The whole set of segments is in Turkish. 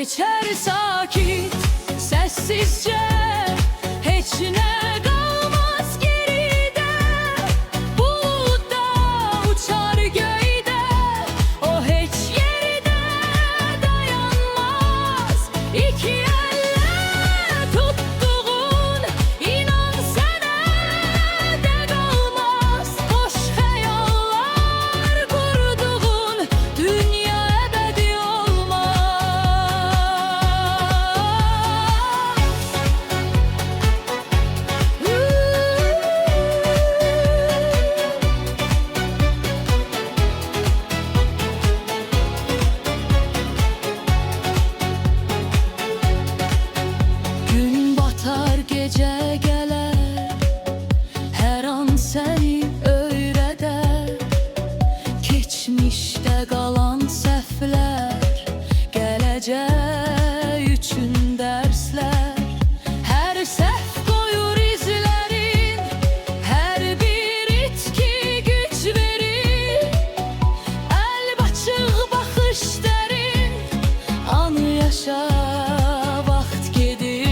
geçer sakit, sessizce, hiç ne kalmaz geride. Bulutda uçar göyde, o hiç yerde dayanmaz. İki elle tuttuğun, inan senede kalmaz. Hoş hayaller kurduğun, dünya ebedi olmaz. Gün batar, gece gelir, her an seni öyreder. Geçmişte kalan səhvlər, gələcək üçün dərslər. Hər səhv qoyur izlərin, hər bir itki güc verir. Əlb açıq, baxış dərin, anı yaşa, vaxt gedir.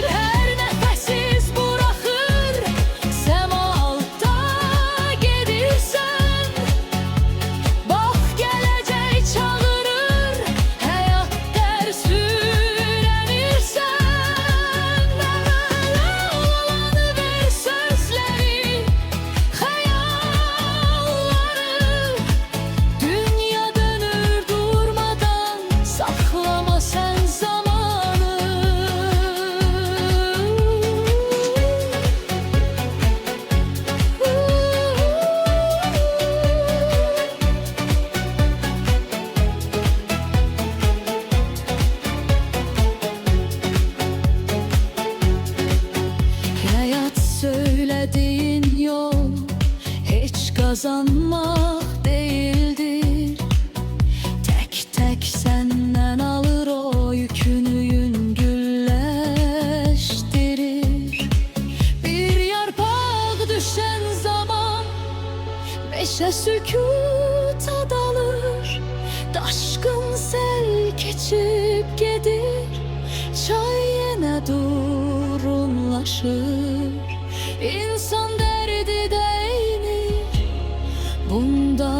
Hər nəfəsiz buraxır, səma altda gedirsən. Bax, gələcək çağırır, həyat dərs öyrənirsən. Əvvəla olanı ver sözləri, xəyalları. Dünya dönür durmadan, saxlama sən zamanı. Hayat söylediğin yol hiç kazanmak değildir. Tek tek senden alır, o yükünü yüngülleştirir. Bir yarpaq düşen zaman meşe sükuta dalır. Daşkın sel keçip gedir, çay yine durumlaşır. İnsan derdi değinir, bundan